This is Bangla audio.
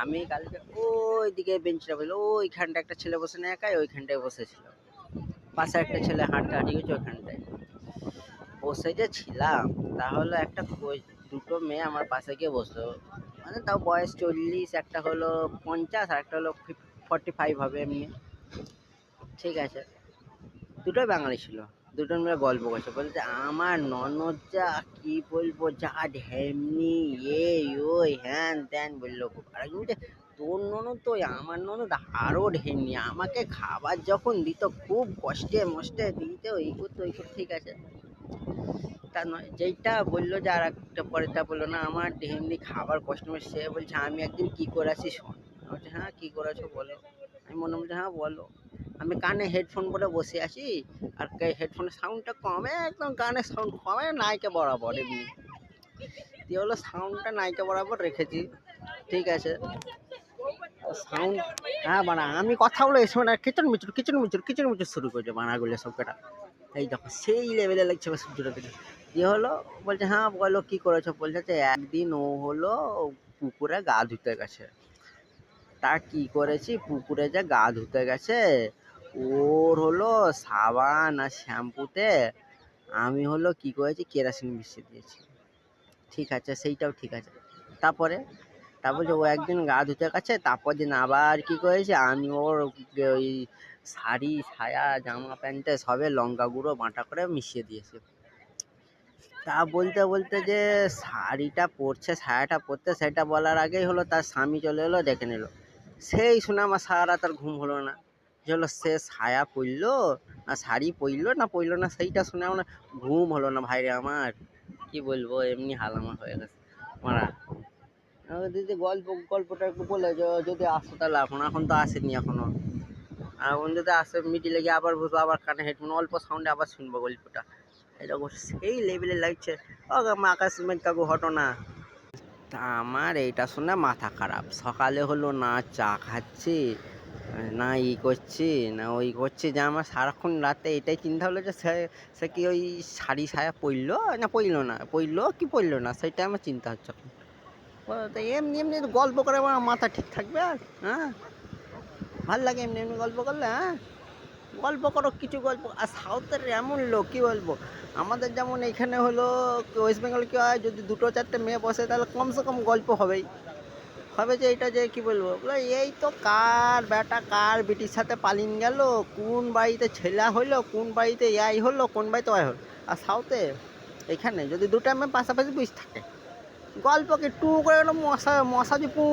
আমি কালকে ওইদিকে বেঞ্চটা বললো ওইখানটা একটা ছেলে বসে না একাই ওইখানটায় বসেছিল, পাশে একটা ছেলে হাঁটাহাঁটি করছে ওইখানটায় বসে যে ছিলাম। তাহলে একটা দুটো মেয়ে আমার পাশে গিয়ে বসলো, মানে তাও বয়স 40, একটা হলো 50 আর একটা হলো 45 হবে এমনি। ঠিক আছে, দুটোই বাঙালি ছিল। দুটোর মিলে গল্প করছে, বলছে আমার ননদ যা কি বলবো, যা ঢেমনি ওই হ্যান ত্যান বললো খুব। আর একজন বলছে তোর ননদ তো আমার ননদ আরো ঢেমনি, আমাকে খাবার যখন দিত খুব কষ্টে মষ্টে দিত, এই করতো ওই করতো। ঠিক আছে, তা নয়, যেইটা বললো যে আর একটা পরেরটা বললো না আমার ঢেমনি খাবার কষ্ট মষ্টে, সে বলছে আমি একদিন কি করেছি শোন। আমি বলছি হ্যাঁ কি করেছো বলো। আমি মনে বলছি হ্যাঁ বলো। আমি কানে হেডফোন পরে বসে আছি, আর হেডফোনের সাউন্ডটা কমে, একদম গানের সাউন্ড কমে নাইকে বরাবর এমনি দিয়ে হলো সাউন্ডটা নাইকে বরাবর রেখেছি। ঠিক আছে, সাউন্ড হ্যাঁ বানা আমি কথা বলে এসে মানে কিচন মিচুর কিচন মিচুর কিচন মিচুর শুরু করছে বানাগুলো সব কটা। এই দেখো সেই লেভেলে লাগছে সূর্যটা থেকে। দিয়ে হলো বলছে হ্যাঁ বলো কি করেছো, বলছে যে একদিন ও হলো পুকুরে গা ধুতে গেছে। তা কি করেছি, পুকুরে যে গা ধুতে গেছে ওর হলো সাবান আর শ্যাম্পুতে আমি হলো কি করেছি কেরাসিন মিশিয়ে দিয়েছি। ঠিক আছে, সেইটাও ঠিক আছে। তারপরে তারপর যে ও একদিন গা ধুতে গেছে, তারপর দিন আবার কি করেছে আমি ওর ওই শাড়ি সায়া জামা প্যান্টে সবে লঙ্কা গুঁড়ো বাটা করে মিশিয়ে দিয়েছি। তা বলতে বলতে যে শাড়িটা পরছে সায়াটা পরতে, সেটা বলার আগেই হলো তার স্বামী চলে এলো ডেকে নিল। সেই শুনে আমার সারা রাত আর ঘুম হলো না, যে হলো সে সায়া পরলো না শাড়ি পরলো না সেইটা শুনে আমার ঘুম হলো না ভাইরে আমার। কি বলবো, এমনি হাল আমার হয়ে গেছে মারা। দিদি গল্পটা একটু বলে যদি আসতো তাহলে এখন তো আসেনি এখনো। আর এখন যদি আসে মিডিলে গিয়ে আবার বসবো, আবার কানে হেডফোন অল্প সাউন্ডে আবার শুনবো গল্পটা। এরকম সেই লেভেলে লাগছে। আকাশ কাকু হটো না। তা আমার এইটা শুনে মাথা খারাপ। সকালে হলো না চা খাচ্ছি, না ই করছি না ওই করছি, যে আমার সারাক্ষণ রাতে এটাই চিন্তা হলো যে সে সে কি ওই শাড়ি সায়া পরলো না পরলো না সেটা আমার চিন্তা হচ্ছে এখন। তো এমনি এমনি গল্প করে আমার মাথা ঠিক থাকবে আর? হ্যাঁ, ভাল লাগে এমনি এমনি গল্প করলে? হ্যাঁ, গল্প করো কিছু গল্প। আর সাউথের এমন লোক কি বলবো, আমাদের যেমন এখানে হলো ওয়েস্ট বেঙ্গল কি হয়, যদি দুটো চারটে মেয়ে বসে তাহলে কমসে কম গল্প হবেই। হবে যে এটা যে কি বলবো, এই তো কার বেটা কার বেটির সাথে পালিন গেল, কোন বাড়িতে ছেলে হইলো, কোন বাড়িতে ইয়াই হলো, কোন বাড়িতে ওয়াই হলো। আর সাউথে এখানে যদি দুটো মেয়ে পাশাপাশি বসে থাকে, গল্প কি টু করে মশা মশা যে পু